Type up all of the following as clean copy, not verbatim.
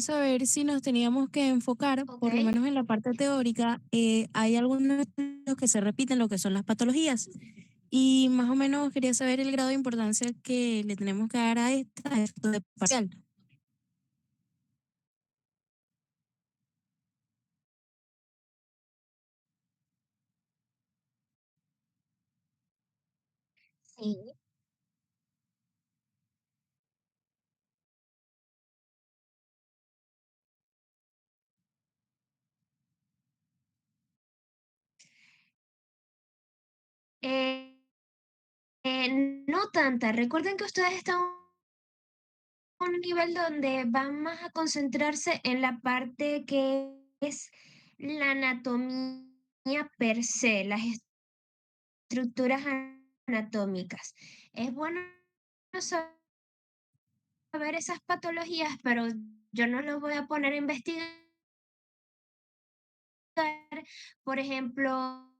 saber si nos teníamos que enfocar, Ok. por lo menos en la parte teórica, hay algunos estudios que se repiten lo que son las patologías. Y más o menos quería saber el grado de importancia que le tenemos que dar a esto de parcial. Sí. Eh, no tanta. Recuerden que ustedes están a un nivel donde van más a concentrarse en la parte que es la anatomía per se, las estructuras anatómicas. Es bueno saber esas patologías, pero yo no los voy a poner a investigar, por ejemplo,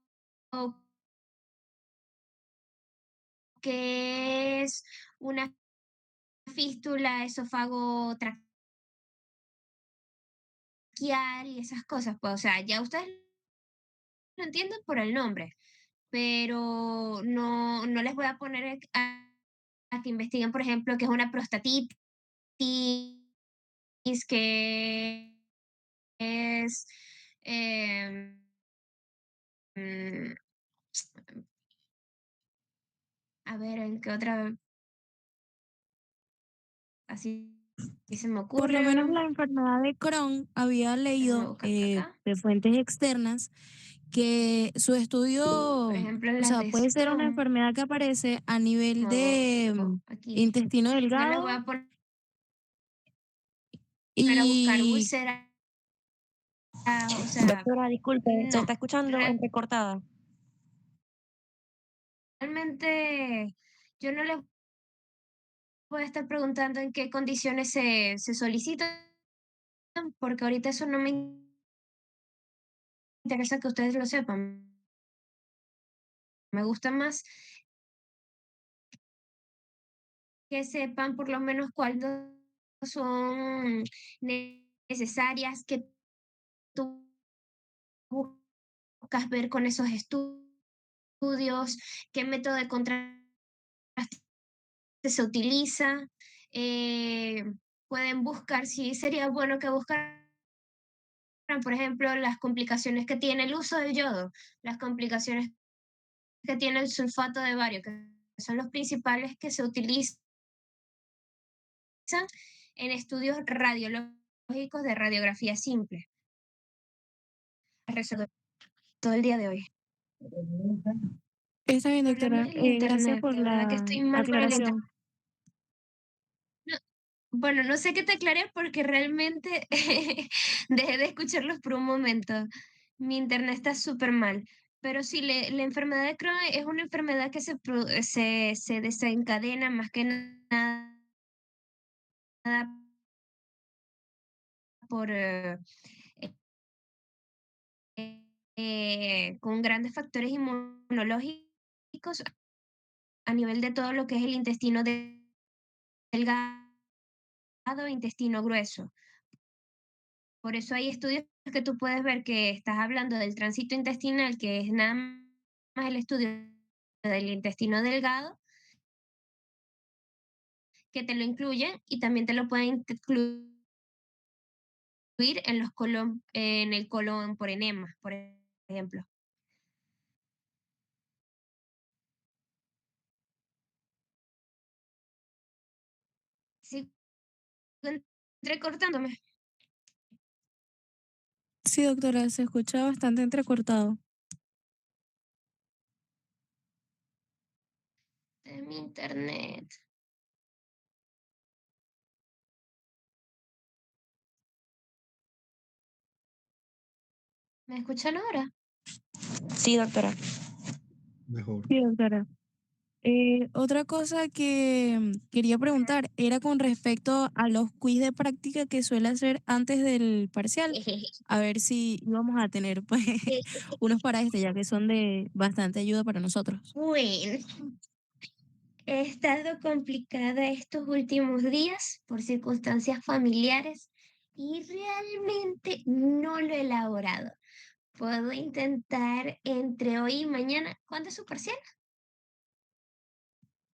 qué es una fístula esófago traqueal y esas cosas. Pues, o sea, ya ustedes lo entienden por el nombre, pero no les voy a poner a que investiguen, por ejemplo, qué es una prostatitis, que es, em, mm, a ver, ¿en qué otra? Así se me Por lo ocurre. menos la enfermedad de Crohn había Déjame leído buscar por acá. de fuentes externas que su estudio, Por ejemplo, o las sea, de puede ser una enfermedad que aparece a nivel de estómago, aquí. intestino No les voy delgado a poner a buscar y úlceras, o sea, Doctora, disculpe, se no. está escuchando entrecortada. Realmente yo no les voy a estar preguntando en qué condiciones se solicitan, porque ahorita eso no me interesa que ustedes lo sepan. Me gusta más que sepan por lo menos cuáles son necesarias, que tú buscas ver con esos estudios, qué método de contraste se utiliza. eh, Pueden buscar, sí sería bueno que buscaran, por ejemplo, las complicaciones que tiene el uso del yodo, las complicaciones que tiene el sulfato de bario, que son los principales que se utilizan en estudios radiológicos de radiografía simple. Resolver todo el día de hoy. está bien, El problema doctora. es el Gracias internet, por de verdad que la estoy mal con el internet. aclaración. No, bueno, no sé qué te aclaré porque realmente dejé de escucharlos por un momento. Mi internet está súper mal. Pero sí, la enfermedad de Crohn es una enfermedad que se desencadena más que nada por, con grandes factores inmunológicos a nivel de todo lo que es el intestino delgado e intestino grueso. Por eso hay estudios que tú puedes ver que estás hablando del tránsito intestinal, que es nada más el estudio del intestino delgado, que te lo incluyen y también te lo pueden incluir en en el colon por enema, por ejemplo. Sigo entrecortándome. Sí, doctora, se escucha bastante entrecortado. De mi internet. ¿Me escuchan ahora? Sí, doctora. Mejor. Sí, doctora. Otra cosa que quería preguntar era con respecto a los quiz de práctica que suele hacer antes del parcial. A ver si íbamos a tener pues unos para este, ya que son de bastante ayuda para nosotros. Bueno, he estado complicada estos últimos días por circunstancias familiares y realmente no lo he elaborado. Puedo intentar entre hoy y mañana. ¿Cuándo es su parcial?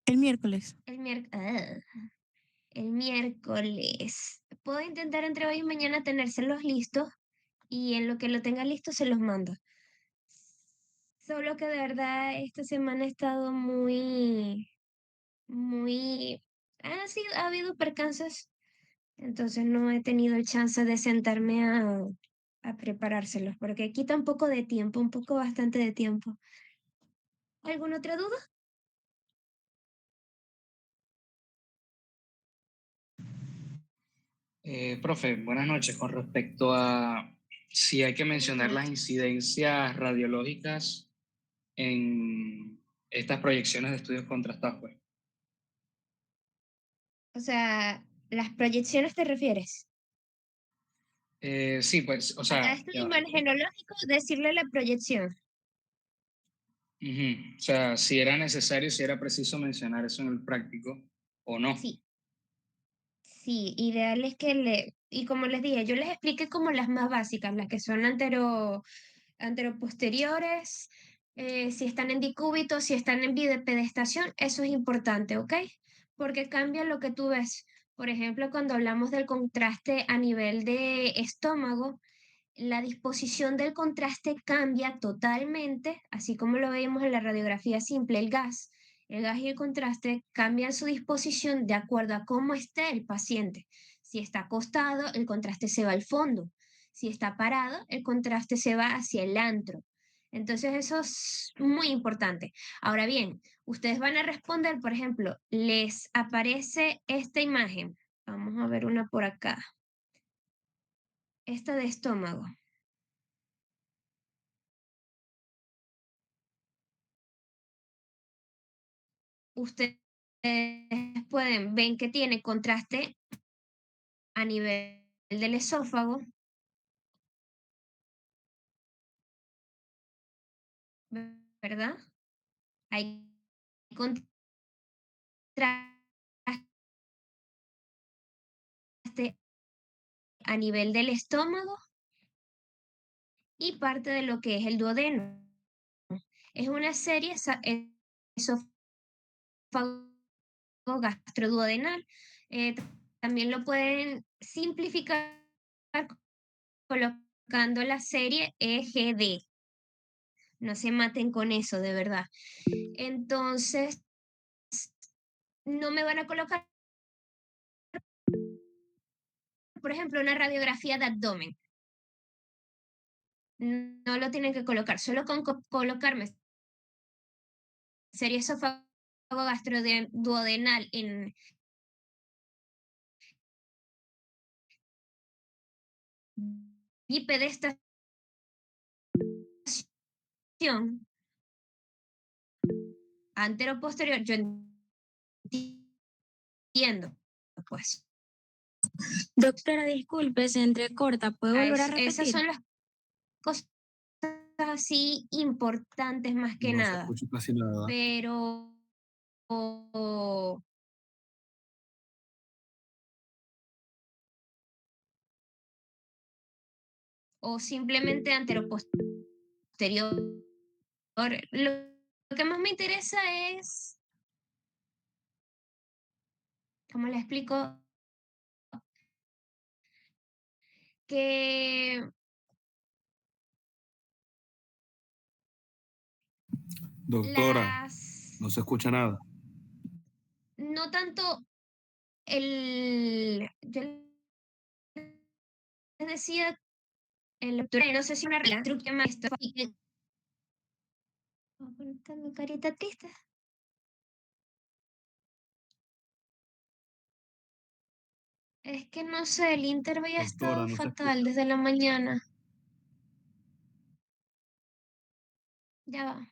El miércoles. El miércoles. Puedo intentar entre hoy y mañana tenérselos listos y en lo que lo tenga listo se los mando. Solo que de verdad esta semana ha estado muy, ha habido percances, entonces no he tenido el chance de sentarme a preparárselos, porque quita un poco de tiempo, un poco bastante de tiempo. ¿Alguna otra duda? Profe, buenas noches. Con respecto a si hay que mencionar las incidencias radiológicas en estas proyecciones de estudios contrastados, pues. O sea, ¿las proyecciones te refieres? Sí, pues, o A sea, esto ya va. imagenológico, decirle la proyección. Ujú. O sea, si era necesario, si era preciso mencionar eso en el práctico o no. Sí, sí, ideal es que y como les dije, yo les expliqué como las más básicas, las que son anteroposteriores, si están en decúbito, si están en bipedestación, eso es importante, ¿ok? Porque cambia lo que tú ves. Por ejemplo, cuando hablamos del contraste a nivel de estómago, la disposición del contraste cambia totalmente, así como lo veíamos en la radiografía simple, el gas. El gas y el contraste cambian su disposición de acuerdo a cómo esté el paciente. Si está acostado, el contraste se va al fondo. Si está parado, el contraste se va hacia el antro. Entonces eso es muy importante. Ahora bien, ustedes van a responder, por ejemplo, les aparece esta imagen. Vamos a ver una por acá. Esta de estómago. Ustedes ven que tiene contraste a nivel del esófago, ¿verdad? Hay contraste a nivel del estómago y parte de lo que es el duodeno. Es una serie esófago gastroduodenal. Eh, También lo pueden simplificar colocando la serie EGD. No se maten con eso, de verdad. Entonces, no me van a colocar, por ejemplo, una radiografía de abdomen. No lo tienen que colocar, solo con colocarme serie esófago gastroduodenal en bipedestación antero-posterior, yo entiendo, pues. Doctora, disculpe, se entrecorta. ¿Puede volver a Esas repetir? son las cosas así importantes más que No se nada. escucha casi nada. Pero o simplemente anteroposterior. Lo que más me interesa es, ¿cómo le explico? Que Doctora, las, no se escucha nada. no tanto yo les decía, no sé si una reestructura más esto, voy a poner mi carita triste. Es que no sé, el Inter había Doctora, estado no se fatal escucha. desde la mañana. Ya va.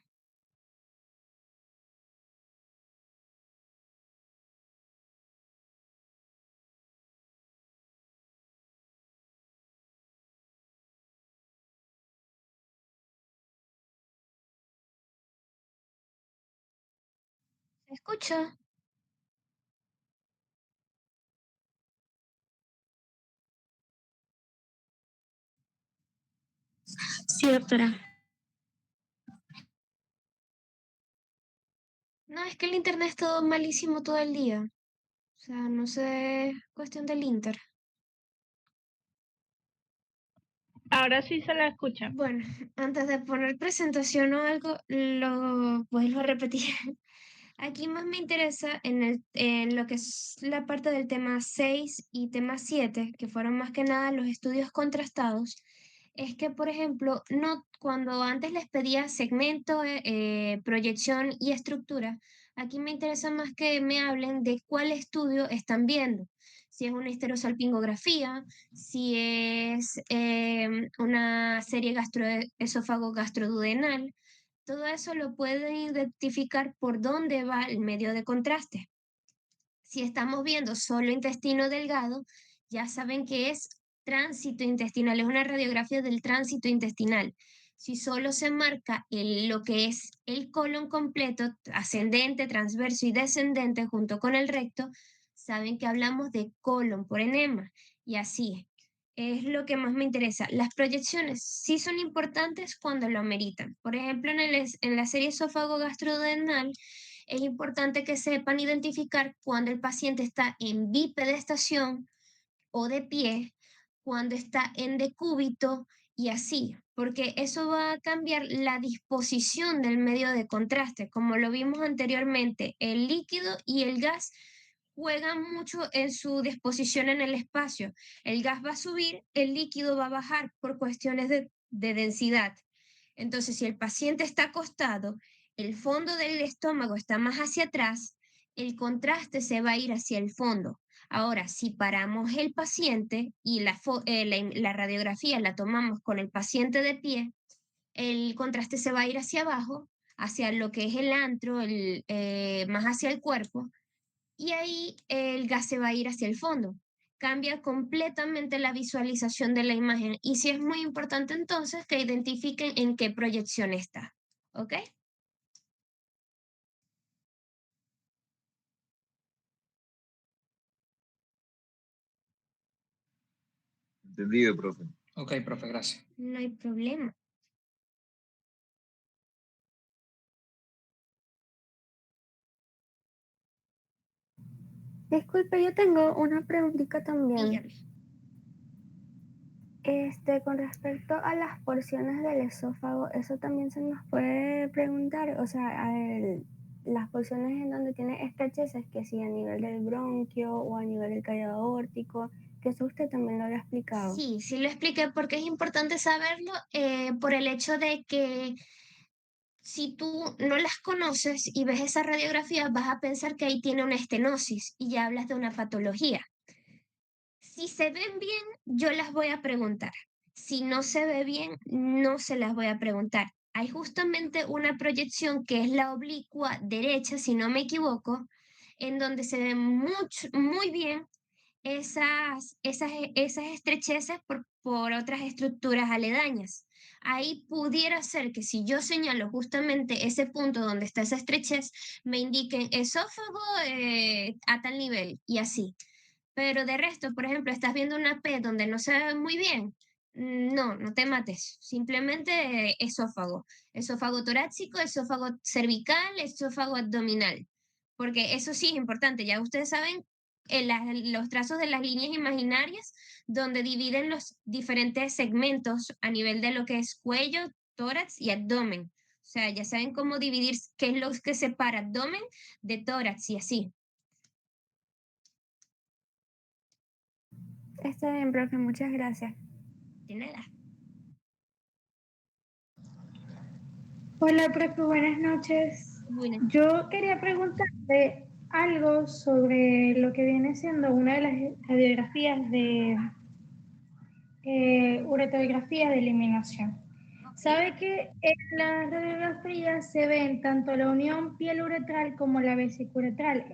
¿Se escucha? Sí, doctora. No, es que el internet es todo malísimo todo el día. O sea, no sé, cuestión del inter. Ahora sí se la escucha. Bueno, antes de poner presentación o algo, lo vuelvo a repetir. Aquí más me interesa en lo que es la parte del tema 6 y tema 7, que fueron más que nada los estudios contrastados, es que, por ejemplo, no, cuando antes les pedía segmento, proyección y estructura, aquí me interesa más que me hablen de cuál estudio están viendo. Si es una histerosalpingografía, si es una serie gastroesófago gastroduodenal, todo eso lo pueden identificar por dónde va el medio de contraste. Si estamos viendo solo intestino delgado, ya saben que es tránsito intestinal, es una radiografía del tránsito intestinal. Si solo se marca lo que es el colon completo, ascendente, transverso y descendente junto con el recto, saben que hablamos de colon por enema y así es lo que más me interesa. Las proyecciones sí son importantes cuando lo ameritan. Por ejemplo, en la serie esófago gastrodental, es importante que sepan identificar cuando el paciente está en bipedestación o de pie, cuando está en decúbito y así, porque eso va a cambiar la disposición del medio de contraste. Como lo vimos anteriormente, el líquido y el gas juegan mucho en su disposición en el espacio. El gas va a subir, el líquido va a bajar por cuestiones de densidad. Entonces, si el paciente está acostado, el fondo del estómago está más hacia atrás, el contraste se va a ir hacia el fondo. Ahora, si paramos el paciente y la radiografía la tomamos con el paciente de pie, el contraste se va a ir hacia abajo, hacia lo que es el antro, más hacia el cuerpo, y ahí el gas se va a ir hacia el fondo. Cambia completamente la visualización de la imagen y sí es muy importante entonces que identifiquen en qué proyección está. ¿Ok? Entendido, profe. Ok, profe, gracias. No hay problema. Disculpe, yo tengo una preguntita también. Dígame. Con respecto a las porciones del esófago, eso también se nos puede preguntar, o sea, las porciones en donde tiene estrecheces, que si a nivel del bronquio o a nivel del callado aórtico, que eso usted también lo había explicado. Sí, sí lo expliqué porque es importante saberlo por el hecho de que si tú no las conoces y ves esa radiografía, vas a pensar que ahí tiene una estenosis y ya hablas de una patología. Si se ven bien, yo las voy a preguntar. Si no se ve bien, no se las voy a preguntar. Hay justamente una proyección que es la oblicua derecha, si no me equivoco, en donde se ve muy bien esas estrecheces por otras estructuras aledañas. Ahí pudiera ser que si yo señalo justamente ese punto donde está esa estrechez, me indiquen esófago a tal nivel y así. Pero de resto, por ejemplo, estás viendo una P donde no se ve muy bien. No, no te mates. Simplemente esófago. Esófago torácico, esófago cervical, esófago abdominal. Porque eso sí es importante. Ya ustedes saben los trazos de las líneas imaginarias donde dividen los diferentes segmentos a nivel de lo que es cuello, tórax y abdomen. O sea, ya saben cómo dividir qué es lo que separa abdomen de tórax y así. Está bien, profe, muchas gracias. De nada. Hola, profe, buenas noches. Buenas. Yo quería preguntarte algo sobre lo que viene siendo una de las radiografías de uretrografía de eliminación. Sabe que en la radiografía se ven tanto la unión piel uretral como la vesicuretral.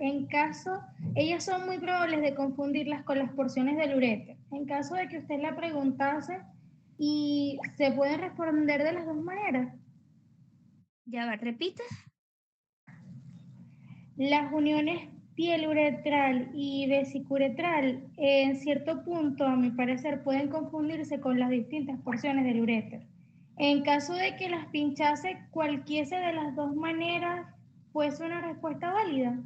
Ellas son muy probables de confundirlas con las porciones del ureter. En caso de que usted la preguntase, y se pueden responder de las dos maneras. Ya va, repita. Las uniones piel uretral y vesicuretral en cierto punto, a mi parecer, pueden confundirse con las distintas porciones del uréter. En caso de que las pinchase cualquiera de las dos maneras, ¿fuese una respuesta válida?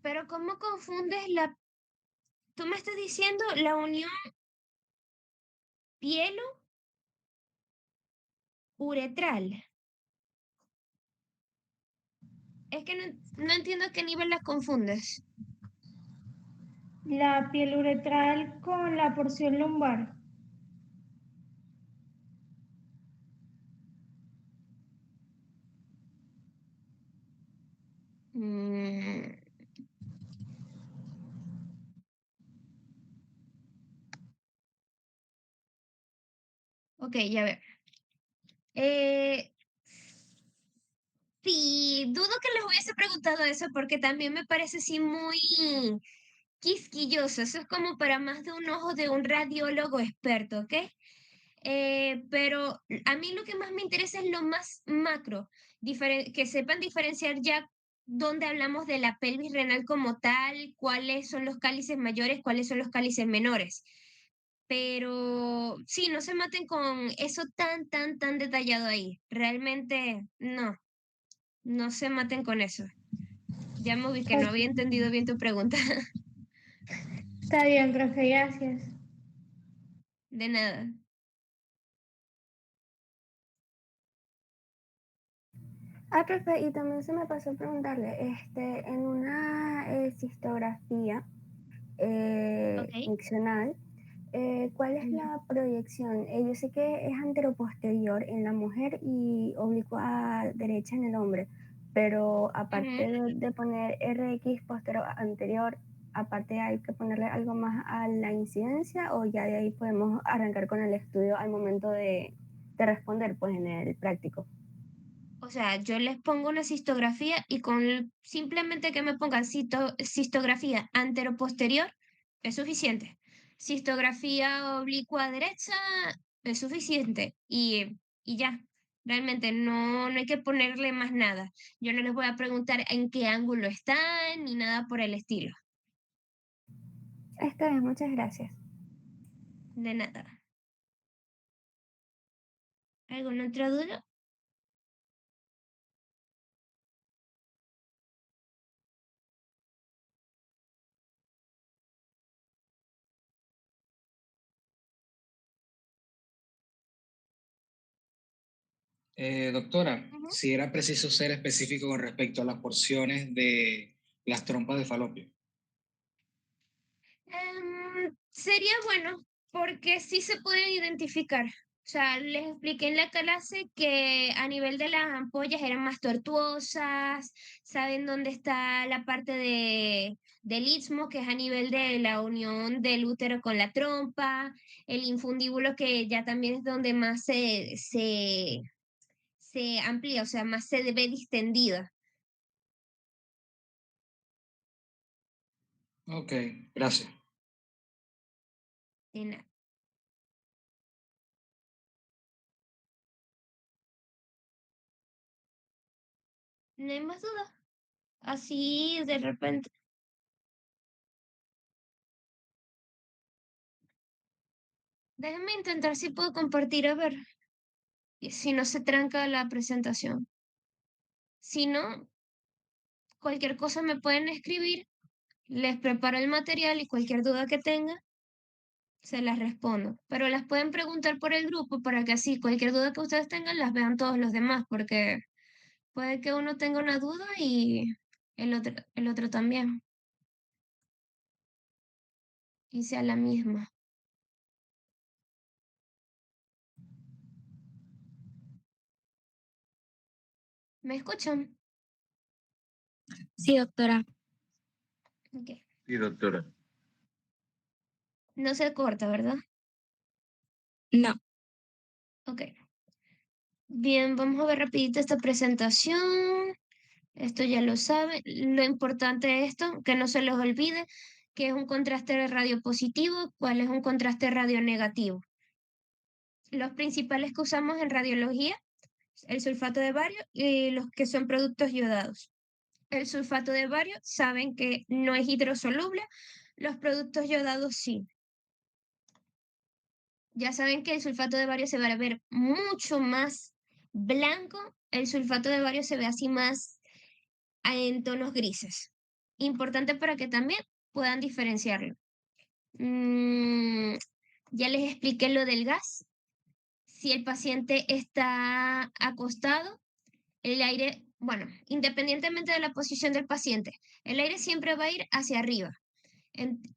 Pero ¿cómo confundes la... Tú me estás diciendo la unión pielo-uretral. Es que no entiendo a qué nivel las confundes. La piel uretral con la porción lumbar. Mm, ok, ya ver. Sí, dudo que les hubiese preguntado eso porque también me parece así muy quisquilloso. Eso es como para más de un ojo de un radiólogo experto, ¿ok? Pero a mí lo que más me interesa es lo más macro, que sepan diferenciar ya dónde hablamos de la pelvis renal como tal, cuáles son los cálices mayores, cuáles son los cálices menores. Pero sí, no se maten con eso tan detallado ahí. Realmente no se maten con eso. Ya me ubiqué, no había entendido bien tu pregunta. Está bien, profe, gracias. De nada. Profe, y también se me pasó preguntarle, en una cistografía Ok. miccional, ¿cuál es la proyección? Yo sé que es anteroposterior en la mujer y oblicua derecha en el hombre, pero aparte de poner RX posterior anterior, aparte hay que ponerle algo más a la incidencia o ya de ahí podemos arrancar con el estudio al momento de responder pues en el práctico. O sea, yo les pongo una cistografía y con simplemente que me pongan cistografía anteroposterior es suficiente. Cistografía oblicua derecha es suficiente y ya. Realmente no hay que ponerle más nada. Yo no les voy a preguntar en qué ángulo están ni nada por el estilo. Está bien, muchas gracias. De nada. ¿Alguna otra duda? Doctora, si era preciso ser específico con respecto a las porciones de las trompas de falopio. Sería bueno porque sí se pueden identificar. O sea, les expliqué en la clase que a nivel de las ampollas eran más tortuosas, saben dónde está la parte del istmo, que es a nivel de la unión del útero con la trompa, el infundíbulo, que ya también es donde más se amplía, o sea, más se ve distendida. Ok, gracias. De nada. No hay más dudas. Así de repente. Déjenme intentar si puedo compartir, a ver, y si no se tranca la presentación. Si no, cualquier cosa me pueden escribir, les preparo el material y cualquier duda que tengan, se las respondo. Pero las pueden preguntar por el grupo para que así cualquier duda que ustedes tengan las vean todos los demás, porque puede que uno tenga una duda y el otro también. Y sea la misma. ¿Me escuchan? Sí, doctora. Ok. Sí, doctora. No se corta, ¿verdad? No. Ok. Bien, vamos a ver rapidito esta presentación. Esto ya lo saben. Lo importante de esto, que no se los olvide, que es un contraste radio positivo, cuál es un contraste radio negativo. Los principales que usamos en radiología, el sulfato de bario y los que son productos yodados. El sulfato de bario saben que no es hidrosoluble, los productos yodados sí. Ya saben que el sulfato de bario se va a ver mucho más blanco, el sulfato de bario se ve así más en tonos grises. Importante para que también puedan diferenciarlo. Ya les expliqué lo del gas. Si el paciente está acostado, el aire, bueno, independientemente de la posición del paciente, el aire siempre va a ir hacia arriba.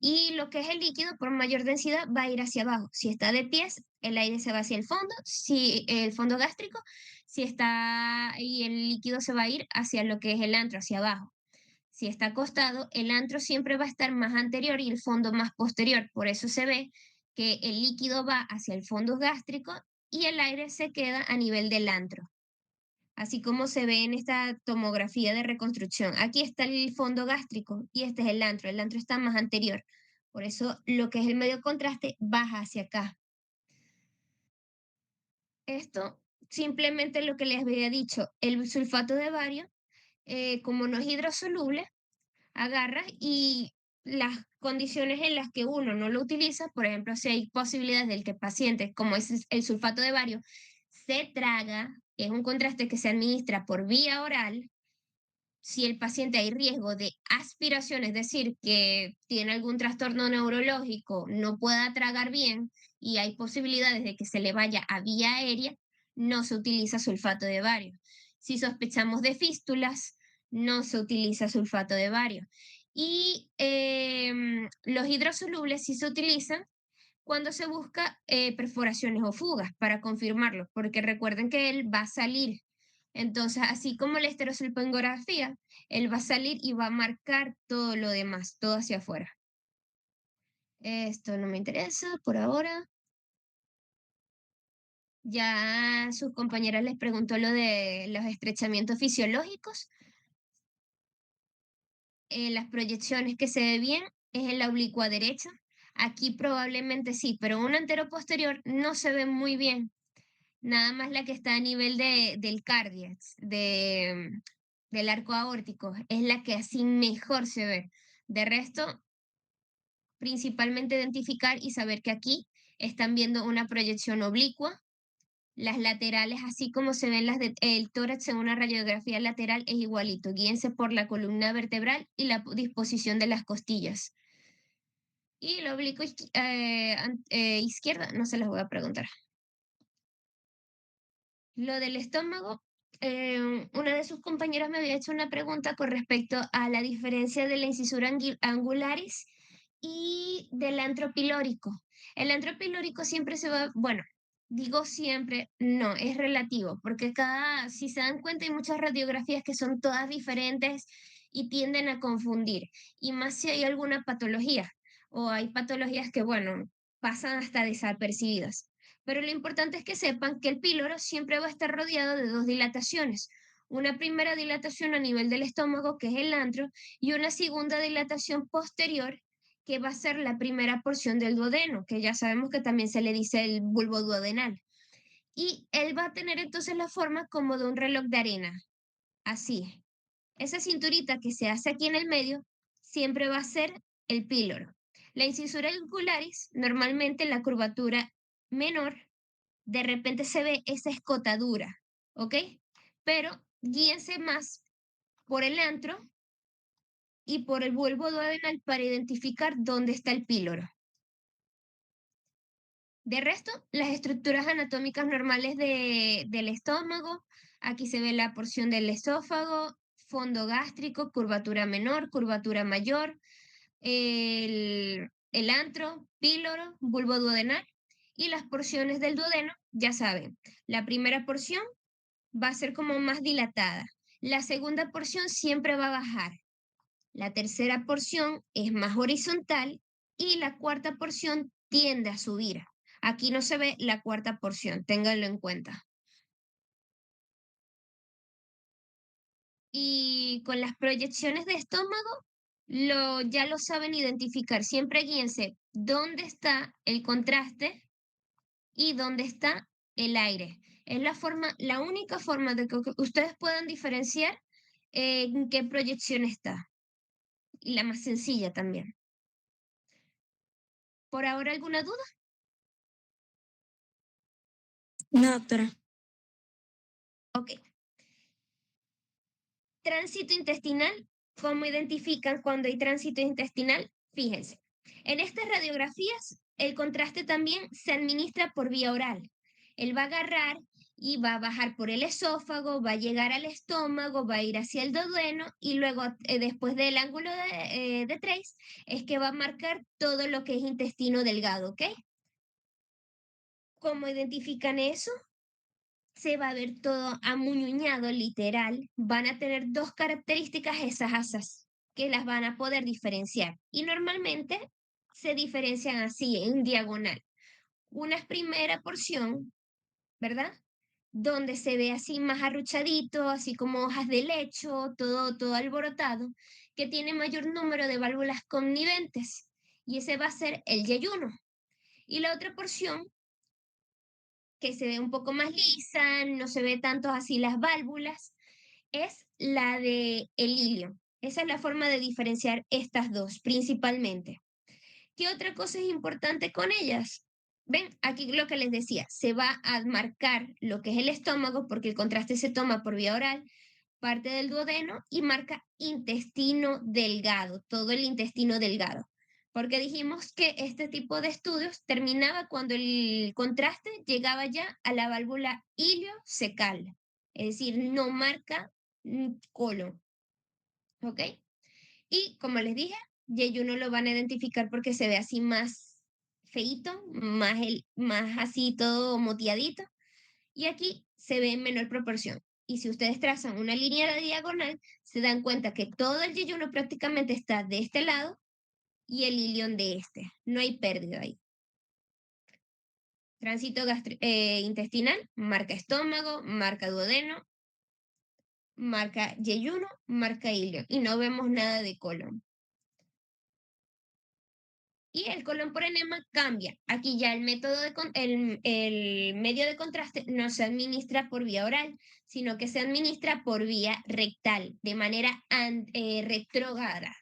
Y lo que es el líquido, por mayor densidad, va a ir hacia abajo. Si está de pies, el aire se va hacia el fondo, si el fondo gástrico, si está y el líquido se va a ir hacia lo que es el antro, hacia abajo. Si está acostado, el antro siempre va a estar más anterior y el fondo más posterior. Por eso se ve que el líquido va hacia el fondo gástrico y el aire se queda a nivel del antro. Así como se ve en esta tomografía de reconstrucción. Aquí está el fondo gástrico y este es el antro. El antro está más anterior. Por eso lo que es el medio contraste baja hacia acá. Esto simplemente lo que les había dicho, el sulfato de bario, como no es hidrosoluble, agarra y las condiciones en las que uno no lo utiliza, por ejemplo, si hay posibilidades del que el paciente, como es el sulfato de bario, se traga, es un contraste que se administra por vía oral. Si el paciente hay riesgo de aspiración, es decir, que tiene algún trastorno neurológico, no pueda tragar bien y hay posibilidades de que se le vaya a vía aérea, no se utiliza sulfato de bario. Si sospechamos de fístulas, no se utiliza sulfato de bario. Y los hidrosolubles sí se utilizan cuando se busca perforaciones o fugas para confirmarlo, porque recuerden que él va a salir. Entonces, así como la esterosulfongografía, él va a salir y va a marcar todo lo demás, todo hacia afuera. Esto no me interesa por ahora. Ya sus compañeras les preguntó lo de los estrechamientos fisiológicos. Las proyecciones que se ve bien es en la oblicua derecha. Aquí probablemente sí, pero una anteroposterior no se ve muy bien. Nada más la que está a nivel del cardiac, del arco aórtico, es la que así mejor se ve. De resto, principalmente identificar y saber que aquí están viendo una proyección oblicua. Las laterales, así como se ven el tórax en una radiografía lateral, es igualito. Guíense por la columna vertebral y la disposición de las costillas. Y la oblicua izquierda, no se las voy a preguntar. Lo del estómago, una de sus compañeras me había hecho una pregunta con respecto a la diferencia de la incisura angularis y del antro pilórico. El antro pilórico siempre se va, bueno, digo siempre, no, es relativo, porque si se dan cuenta, hay muchas radiografías que son todas diferentes y tienden a confundir, y más si hay alguna patología, o hay patologías que, bueno, pasan hasta desapercibidas. Pero lo importante es que sepan que el píloro siempre va a estar rodeado de dos dilataciones. Una primera dilatación a nivel del estómago, que es el antro, y una segunda dilatación posterior, que va a ser la primera porción del duodeno, que ya sabemos que también se le dice el bulbo duodenal. Y él va a tener entonces la forma como de un reloj de arena. Así. Esa cinturita que se hace aquí en el medio siempre va a ser el píloro. La incisura angularis, normalmente la curvatura menor, de repente se ve esa escotadura, ¿ok? Pero guíense más por el antro y por el bulbo duodenal para identificar dónde está el píloro. De resto, las estructuras anatómicas normales del estómago, aquí se ve la porción del esófago, fondo gástrico, curvatura menor, curvatura mayor, el antro, píloro, bulbo duodenal y las porciones del duodeno, ya saben, la primera porción va a ser como más dilatada, la segunda porción siempre va a bajar, la tercera porción es más horizontal y la cuarta porción tiende a subir. Aquí no se ve la cuarta porción, ténganlo en cuenta. Y con las proyecciones de estómago, ya lo saben identificar. Siempre guíense dónde está el contraste y dónde está el aire. Es la única forma de que ustedes puedan diferenciar en qué proyección está. Y la más sencilla también. ¿Por ahora alguna duda? No, doctora. Ok. Tránsito intestinal. ¿Cómo identifican cuando hay tránsito intestinal? Fíjense. En estas radiografías, el contraste también se administra por vía oral. Él va a agarrar y va a bajar por el esófago, va a llegar al estómago, va a ir hacia el duodeno y luego, después del ángulo de Trace, es que va a marcar todo lo que es intestino delgado, ¿ok? ¿Cómo identifican eso? Se va a ver todo amuñuñado, literal. Van a tener dos características esas asas que las van a poder diferenciar. Y normalmente se diferencian así, en diagonal. Una es primera porción, ¿verdad? Donde se ve así más arruchadito, así como hojas de lecho, todo alborotado, que tiene mayor número de válvulas conniventes. Y ese va a ser el yeyuno. Y la otra porción que se ve un poco más lisa, no se ve tanto así las válvulas, es la de el ilio. Esa es la forma de diferenciar estas dos, principalmente. ¿Qué otra cosa es importante con ellas? Ven, aquí lo que les decía, se va a marcar lo que es el estómago, porque el contraste se toma por vía oral, parte del duodeno, y marca intestino delgado, todo el intestino delgado. Porque dijimos que este tipo de estudios terminaba cuando el contraste llegaba ya a la válvula iliocecal, es decir, no marca colon, ¿ok? Y como les dije, yeyuno lo van a identificar porque se ve así más feíto, más así todo moteadito, y aquí se ve en menor proporción. Y si ustedes trazan una línea diagonal, se dan cuenta que todo el yeyuno prácticamente está de este lado y el ilion de este. No hay pérdida ahí. Tránsito intestinal, marca estómago, marca duodeno, marca yeyuno, marca ilion. Y no vemos nada de colon. Y el colon por enema cambia. Aquí ya el método el medio de contraste no se administra por vía oral, sino que se administra por vía rectal, de manera retrógrada.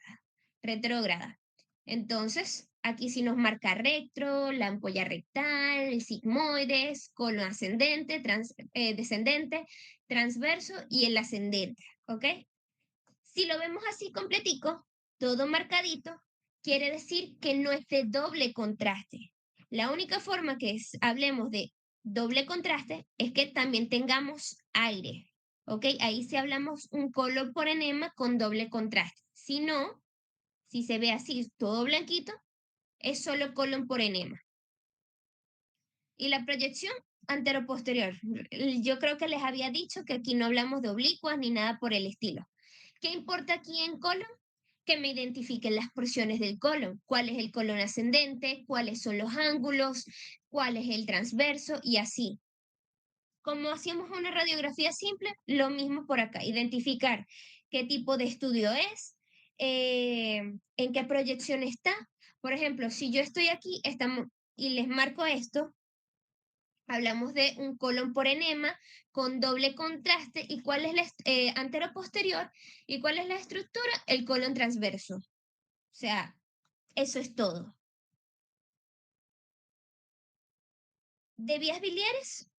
Entonces, aquí sí nos marca recto, la ampolla rectal, el sigmoides, colon ascendente, descendente, transverso y el ascendente, ¿ok? Si lo vemos así completico, todo marcadito, quiere decir que no es de doble contraste. La única forma que hablemos de doble contraste es que también tengamos aire, ¿ok? Ahí sí hablamos un colon por enema con doble contraste. Si no, si se ve así todo blanquito, es solo colon por enema. Y la proyección antero-posterior. Yo creo que les había dicho que aquí no hablamos de oblicuas ni nada por el estilo. ¿Qué importa aquí en colon? Que me identifiquen las porciones del colon, cuál es el colon ascendente, cuáles son los ángulos, cuál es el transverso y así. Como hacíamos una radiografía simple, lo mismo por acá, identificar qué tipo de estudio es, en qué proyección está. Por ejemplo, si yo estoy aquí y les marco esto, hablamos de un colon por enema con doble contraste. ¿Y cuál es la antero-posterior? ¿Y cuál es la estructura? El colon transverso. O sea, eso es todo. De vías biliares,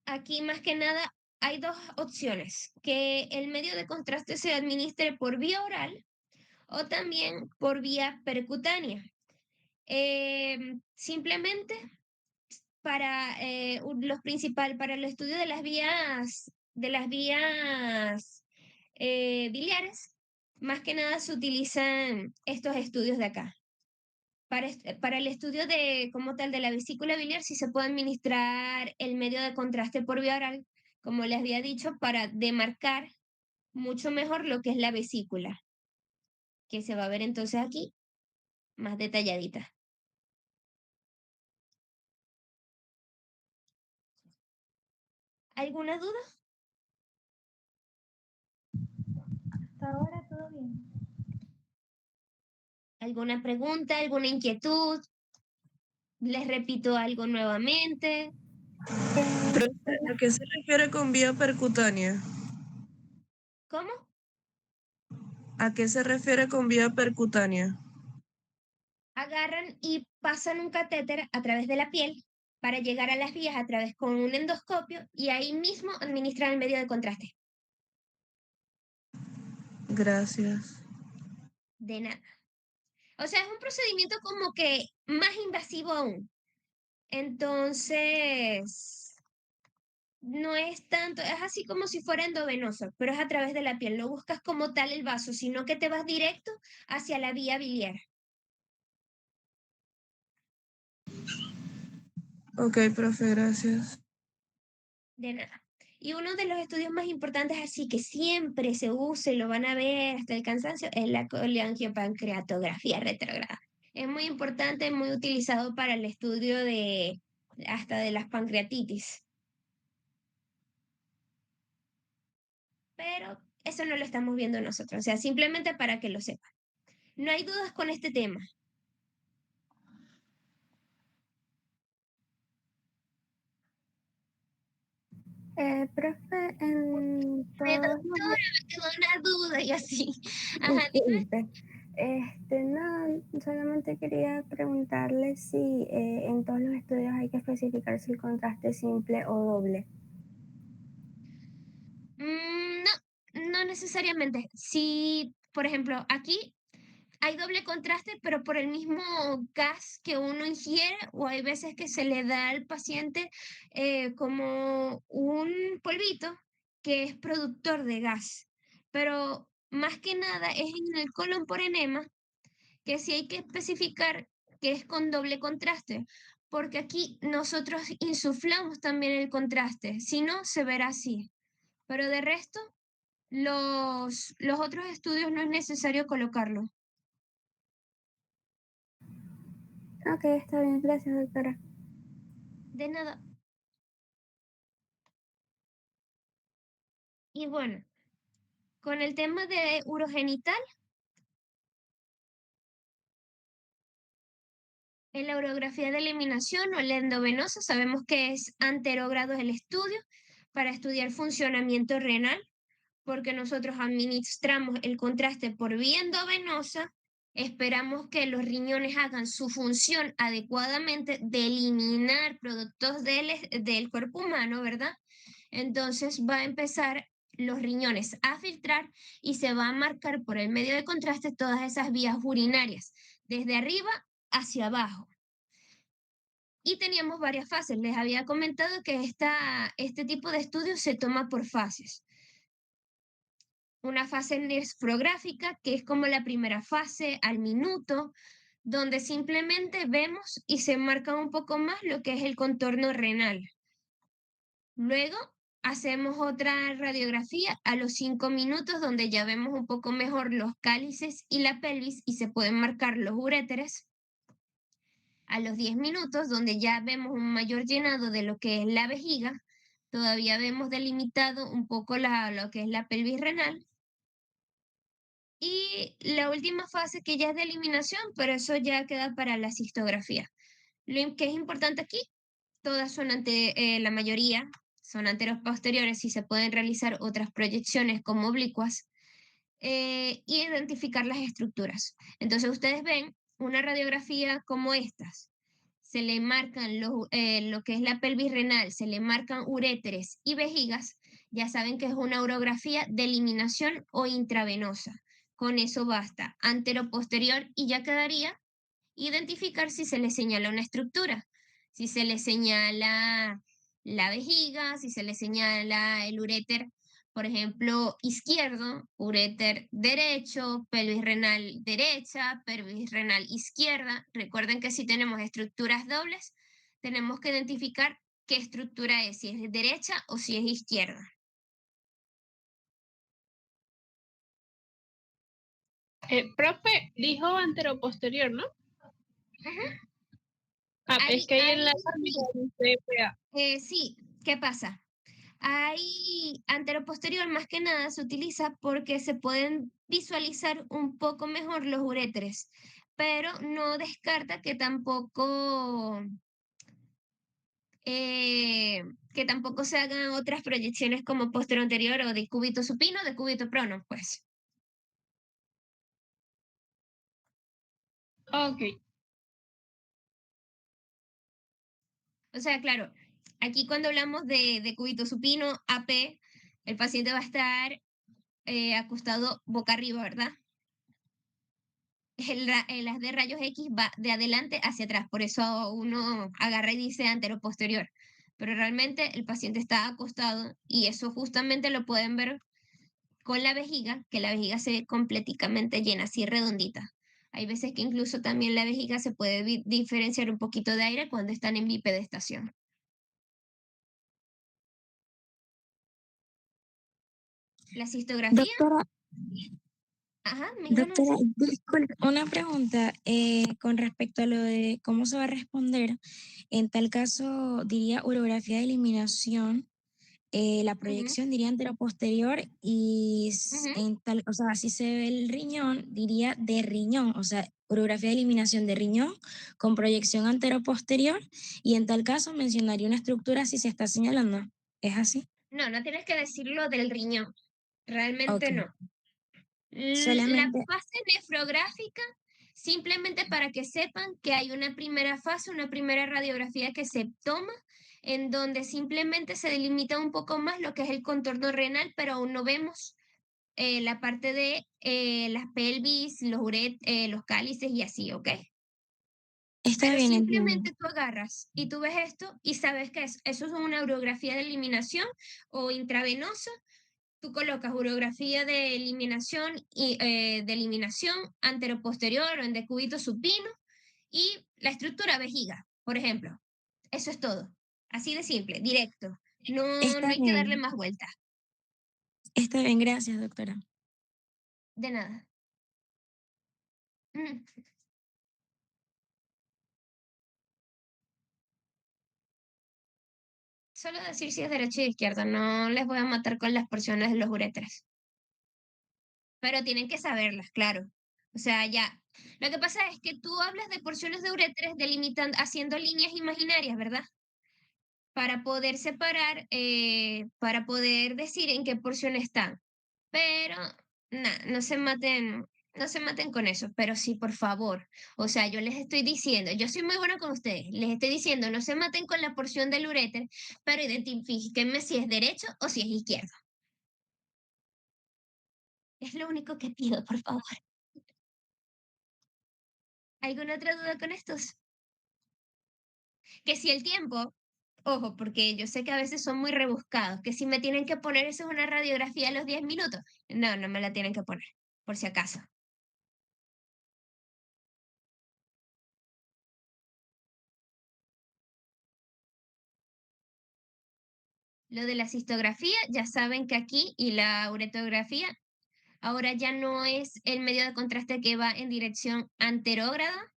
aquí más que nada hay dos opciones. Que el medio de contraste se administre por vía oral o también por vía percutánea. Simplemente para para el estudio de las vías biliares, más que nada se utilizan estos estudios de acá. Para el estudio como tal de la vesícula biliar, sí se puede administrar el medio de contraste por vía oral, como les había dicho, para demarcar mucho mejor lo que es la vesícula, que se va a ver entonces aquí más detalladita. ¿Alguna duda? Hasta ahora todo bien. ¿Alguna pregunta? ¿Alguna inquietud? Les repito algo nuevamente. ¿A qué se refiere con vía percutánea? ¿Cómo? ¿A qué se refiere con vía percutánea? Agarran y pasan un catéter a través de la piel para llegar a las vías a través con un endoscopio y ahí mismo administrar el medio de contraste. Gracias. De nada. O sea, es un procedimiento como que más invasivo aún. Entonces, no es tanto, es así como si fuera endovenoso, pero es a través de la piel. No buscas como tal el vaso, sino que te vas directo hacia la vía biliar. Ok, profe, gracias. De nada. Y uno de los estudios más importantes, así que siempre se usa y lo van a ver hasta el cansancio, es la coleangiopancreatografía retrógrada. Es muy importante, muy utilizado para el estudio de hasta de las pancreatitis. Pero eso no lo estamos viendo nosotros, o sea, simplemente para que lo sepan. No hay dudas con este tema. Profe, en todos Doctora, me quedó una duda y así. Ajá, Disculpe. No, solamente quería preguntarle si en todos los estudios hay que especificar si el contraste es simple o doble. No necesariamente. Si, por ejemplo, aquí hay doble contraste, pero por el mismo gas que uno ingiere, o hay veces que se le da al paciente como un polvito que es productor de gas. Pero más que nada es en el colon por enema que sí hay que especificar que es con doble contraste, porque aquí nosotros insuflamos también el contraste, si no, se verá así. Pero de resto, los otros estudios no es necesario colocarlo. Ok, está bien, gracias, doctora. De nada. Y bueno, con el tema de urogenital, en la urografía de eliminación o el endovenoso sabemos que es anterógrado el estudio para estudiar funcionamiento renal, porque nosotros administramos el contraste por vía endovenosa, esperamos que los riñones hagan su función adecuadamente de eliminar productos del cuerpo humano, ¿verdad? Entonces va a empezar los riñones a filtrar y se va a marcar por el medio de contraste todas esas vías urinarias, desde arriba hacia abajo. Y teníamos varias fases. Les había comentado que este tipo de estudios se toma por fases. Una fase nefrográfica, que es como la primera fase al minuto, donde simplemente vemos y se marca un poco más lo que es el contorno renal. Luego hacemos otra radiografía a los 5 minutos, donde ya vemos un poco mejor los cálices y la pelvis y se pueden marcar los uréteres. A los 10 minutos, donde ya vemos un mayor llenado de lo que es la vejiga, todavía vemos delimitado un poco lo que es la pelvis renal. Y la última fase que ya es de eliminación, pero eso ya queda para la cistografía. Lo que es importante aquí, todas son la mayoría son anteros posteriores y se pueden realizar otras proyecciones como oblicuas y identificar las estructuras. Entonces ustedes ven una radiografía como estas. Se le marcan lo que es la pelvis renal, se le marcan uréteres y vejigas, ya saben que es una urografía de eliminación o intravenosa. Con eso basta, antero-posterior y ya quedaría identificar si se le señala una estructura, si se le señala la vejiga, si se le señala el uréter, por ejemplo, izquierdo, uréter derecho, pelvis renal derecha, pelvis renal izquierda. Recuerden que si tenemos estructuras dobles, tenemos que identificar qué estructura es, si es derecha o si es izquierda. Profe, dijo anteroposterior, ¿no? Es que ahí en la sí, ¿qué pasa? Ahí anteroposterior más que nada se utiliza porque se pueden visualizar un poco mejor los uréteres, pero no descarta que tampoco se hagan otras proyecciones como posterior anterior o de cúbito supino o de cúbito prono, pues. Ok. O sea, claro, aquí cuando hablamos de cúbito supino, AP, el paciente va a estar acostado boca arriba, ¿verdad? El haz de rayos X va de adelante hacia atrás, por eso uno agarra y dice anteroposterior, pero realmente el paciente está acostado y eso justamente lo pueden ver con la vejiga, que la vejiga se ve completamente llena, así redondita. Hay veces que incluso también la vejiga se puede diferenciar un poquito de aire cuando están en bipedestación. La cistografía, Doctora, ajá, me iban a doctora, decir. disculpe, una pregunta con respecto a lo de cómo se va a responder. En tal caso, diría urografía de eliminación, la Ujú, proyección diría anteroposterior y ujú. en tal, o sea, si se ve el riñón, diría de riñón, o sea, urografía de eliminación de riñón con proyección anteroposterior y en tal caso mencionaría una estructura si se está señalando. ¿Es así? No, no tienes que decirlo del riñón, Ok, realmente no. La solamente, fase nefrográfica, simplemente para que sepan que hay una primera fase, una primera radiografía que se toma, en donde simplemente se delimita un poco más lo que es el contorno renal, pero aún no vemos la parte de las pelvis, los cálices y así, ¿ok? está Pero bien, entiendo. simplemente tú agarras y tú ves esto y sabes que eso es una urografía de eliminación o intravenosa. Tú colocas urografía de eliminación y de eliminación anteroposterior o en decúbito supino y la estructura vejiga, por ejemplo. Eso es todo. Así de simple, directo. No, no Está hay que darle bien, más vueltas. está bien, gracias, doctora. De nada. Mm. Solo decir si es derecha y izquierda. No les voy a matar con las porciones de los uréteres. Pero tienen que saberlas, claro. O sea, ya. Lo que pasa es que tú hablas de porciones de uréteres delimitando, haciendo líneas imaginarias, ¿verdad? Para poder separar, para poder decir en qué porción están. Pero, nada, no se maten con eso, pero sí, por favor. O sea, yo les estoy diciendo, yo soy muy buena con ustedes, les estoy diciendo, no se maten con la porción del uréter, pero identifíquenme si es derecho o si es izquierdo. Es lo único que pido, por favor. ¿Alguna otra duda con estos? Que si el tiempo, ojo, porque yo sé que a veces son muy rebuscados, que si me tienen que poner eso es una radiografía a los 10 minutos. No, no me la tienen que poner, por si acaso. Lo de la cistografía, ya saben que aquí y la uretografía, ahora ya no es el medio de contraste que va en dirección anterógrada,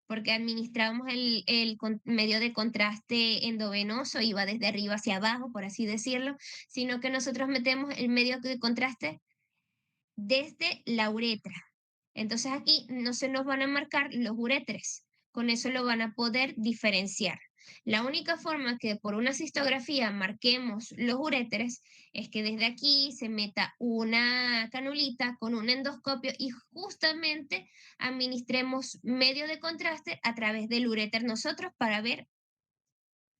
porque administramos el medio de contraste endovenoso y va desde arriba hacia abajo, por así decirlo, sino que nosotros metemos el medio de contraste desde la uretra. Entonces aquí no se nos van a marcar los uréteres, con eso lo van a poder diferenciar. La única forma que por una cistografía marquemos los uréteres es que desde aquí se meta una canulita con un endoscopio y justamente administremos medio de contraste a través del uréter nosotros para ver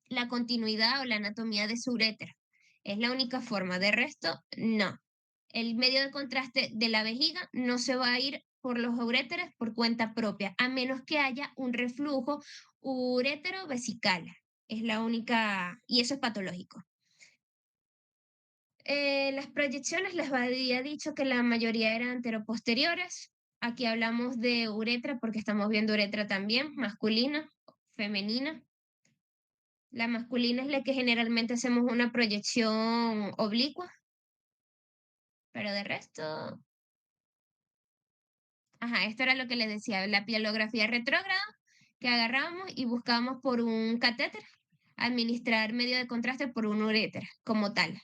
la continuidad o la anatomía de su uréter. Es la única forma, de resto, no. El medio de contraste de la vejiga no se va a ir por los uréteres por cuenta propia, a menos que haya un reflujo urétero-vesical. Es la única, y eso es patológico. Las proyecciones les había dicho que la mayoría eran anteroposteriores. Aquí hablamos de uretra porque estamos viendo uretra también, masculina, femenina. La masculina es la que generalmente hacemos una proyección oblicua, pero de resto, ajá, esto era lo que les decía, la pielografía retrógrada, que agarramos y buscamos por un catéter, administrar medio de contraste por un uréter, como tal.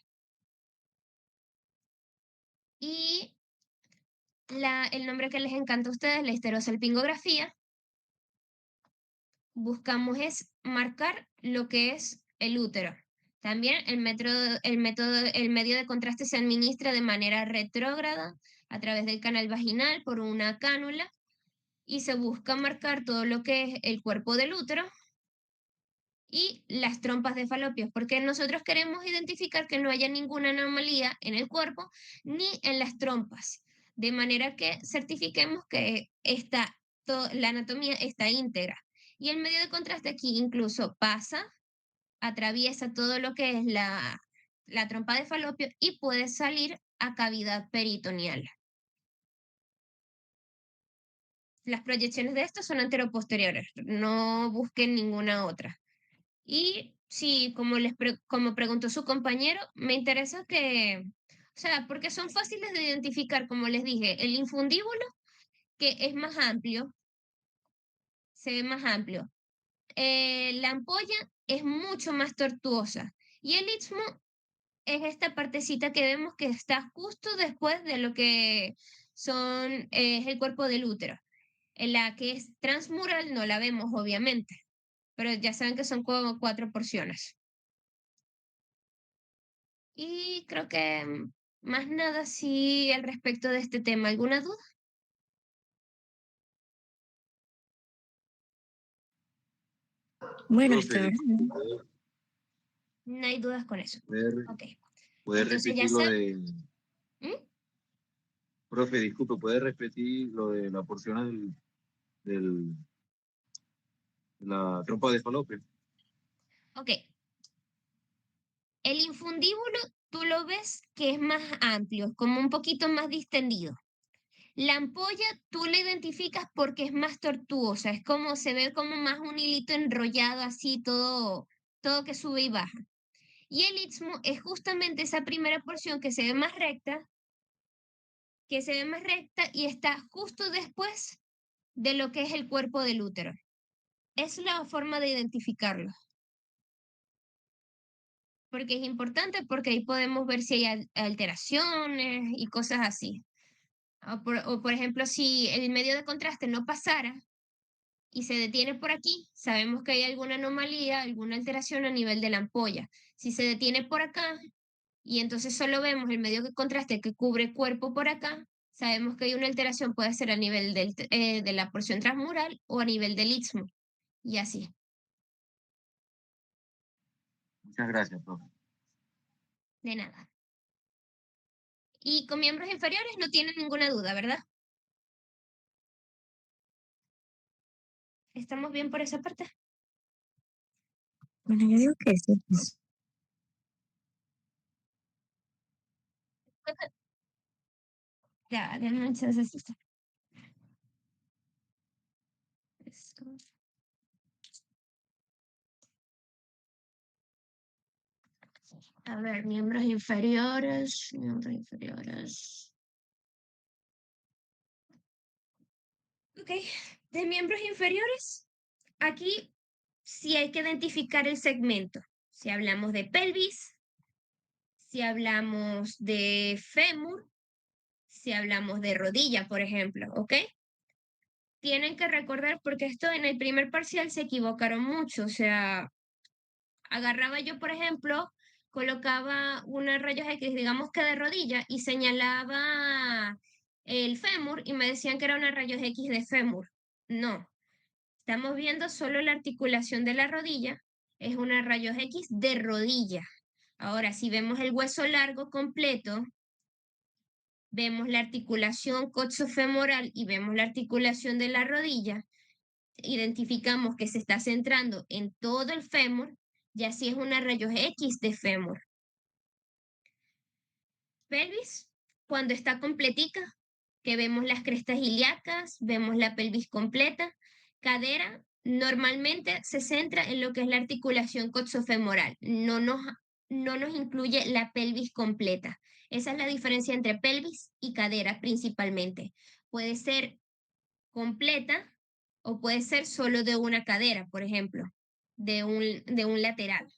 Y el nombre que les encanta a ustedes, la histerosalpingografía, buscamos es marcar lo que es el útero. También el medio de contraste se administra de manera retrógrada a través del canal vaginal por una cánula y se busca marcar todo lo que es el cuerpo del útero y las trompas de Falopio, porque nosotros queremos identificar que no haya ninguna anomalía en el cuerpo ni en las trompas, de manera que certifiquemos que la anatomía está íntegra. Y el medio de contraste aquí incluso atraviesa todo lo que es la trompa de Falopio y puede salir a cavidad peritoneal. Las proyecciones de esto son anteroposteriores, no busquen ninguna otra. Y sí, como preguntó su compañero, me interesa porque son fáciles de identificar, como les dije, el infundíbulo, que es más amplio, se ve más amplio. La ampolla es mucho más tortuosa y el istmo es esta partecita que vemos que está justo después de lo que es el cuerpo del útero. En la que es transmural no la vemos, obviamente, pero ya saben que son como 4 porciones. Y creo que más nada sí al respecto de este tema. ¿Alguna duda? Bueno, Profe, hasta ahora no. No hay dudas con eso. Ok. ¿puede Entonces ya repetir lo saben. de... Profe, disculpe, ¿puede repetir lo de la porción de la trompa de Falopio? Ok. El infundíbulo tú lo ves que es más amplio, como un poquito más distendido. La ampolla tú la identificas porque es más tortuosa, es como se ve como más un hilito enrollado así, todo que sube y baja. Y el istmo es justamente esa primera porción que se ve más recta, y está justo después de lo que es el cuerpo del útero. Es la forma de identificarlo. Porque es importante, porque ahí podemos ver si hay alteraciones y cosas así. O por ejemplo, si el medio de contraste no pasara y se detiene por aquí, sabemos que hay alguna anomalía, alguna alteración a nivel de la ampolla. Si se detiene por acá y entonces solo vemos el medio de contraste que cubre cuerpo por acá, sabemos que hay una alteración, puede ser a nivel de la porción transmural o a nivel del istmo, y así. Muchas gracias, profe. De nada. Y con miembros inferiores no tienen ninguna duda, ¿verdad? ¿Estamos bien por esa parte? Bueno, yo digo que sí. Ya, denme un chancecito. Eso. A ver, miembros inferiores. Ok, de miembros inferiores, aquí sí hay que identificar el segmento. Si hablamos de pelvis, si hablamos de fémur, si hablamos de rodilla, por ejemplo, ¿ok? Tienen que recordar, porque esto en el primer parcial se equivocaron mucho, o sea, agarraba yo, por ejemplo, colocaba unos rayos X, digamos que de rodilla, y señalaba el fémur y me decían que era una rayos X de fémur. No, estamos viendo solo la articulación de la rodilla, es una rayos X de rodilla. Ahora, si vemos el hueso largo completo, vemos la articulación coxofemoral y vemos la articulación de la rodilla, identificamos que se está centrando en todo el fémur, y así es una rayos X de fémur. Pelvis, cuando está completica, que vemos las crestas ilíacas, vemos la pelvis completa. Cadera normalmente se centra en lo que es la articulación coxofemoral, no nos incluye la pelvis completa. Esa es la diferencia entre pelvis y cadera principalmente. Puede ser completa o puede ser solo de una cadera, por ejemplo, de un lateral.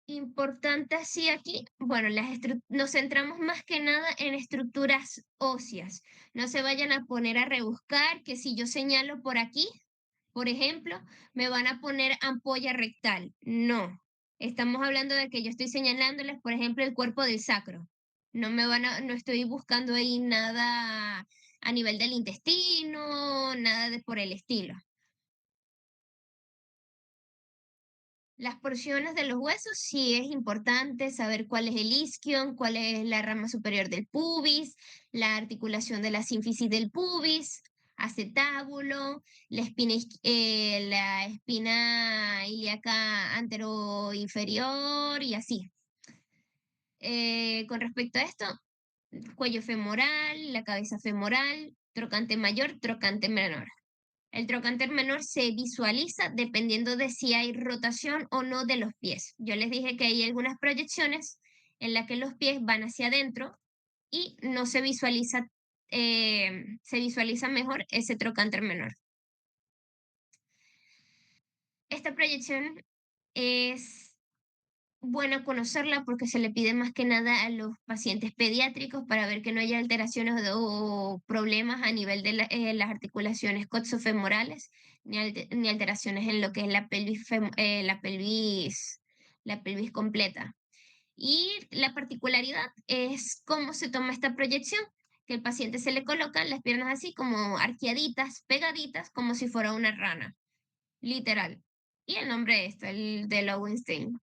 Importante así aquí, bueno, nos centramos más que nada en estructuras óseas. No se vayan a poner a rebuscar que si yo señalo por aquí, por ejemplo, me van a poner ampolla rectal. No, estamos hablando de que yo estoy señalándoles, por ejemplo, el cuerpo del sacro. No estoy buscando ahí nada a nivel del intestino, nada por el estilo. Las porciones de los huesos sí es importante saber cuál es el isquion, cuál es la rama superior del pubis, la articulación de la sínfisis del pubis, acetábulo, la espina ilíaca anteroinferior y así. Con respecto a esto, cuello femoral, la cabeza femoral, trocante mayor, trocante menor. El trocánter menor se visualiza dependiendo de si hay rotación o no de los pies. Yo les dije que hay algunas proyecciones en las que los pies van hacia adentro y no se visualiza mejor ese trocánter menor. Esta proyección es buena conocerla porque se le pide más que nada a los pacientes pediátricos para ver que no haya alteraciones o problemas a nivel de las articulaciones coxofemorales, ni alteraciones en lo que es la pelvis completa. Y la particularidad es cómo se toma esta proyección, que el paciente se le colocan las piernas así como arqueaditas, pegaditas, como si fuera una rana, literal. Y el nombre es el de Lowenstein.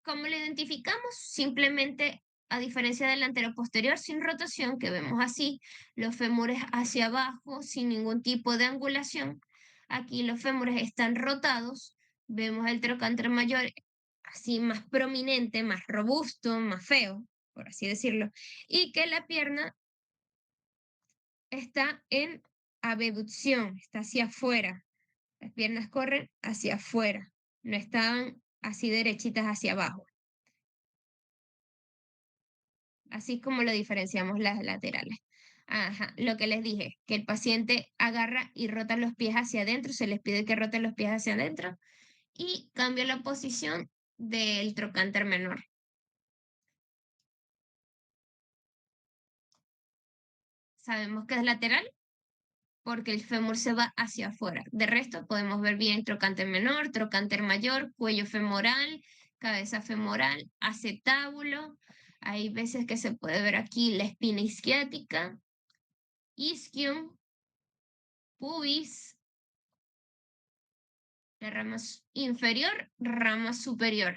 ¿Cómo lo identificamos? Simplemente, a diferencia del anteroposterior sin rotación, que vemos así, los fémures hacia abajo sin ningún tipo de angulación. Aquí los fémures están rotados. Vemos el trocánter mayor así más prominente, más robusto, más feo, por así decirlo. Y que la pierna está en abducción, está hacia afuera. Las piernas corren hacia afuera, no están así derechitas hacia abajo. Así como lo diferenciamos las laterales. Ajá, lo que les dije, que el paciente agarra y rota los pies hacia adentro, se les pide que roten los pies hacia adentro y cambia la posición del trocánter menor. Sabemos que es lateral porque el fémur se va hacia afuera. De resto, podemos ver bien trocánter menor, trocánter mayor, cuello femoral, cabeza femoral, acetábulo. Hay veces que se puede ver aquí la espina isquiática, isquion, pubis, la rama inferior, rama superior.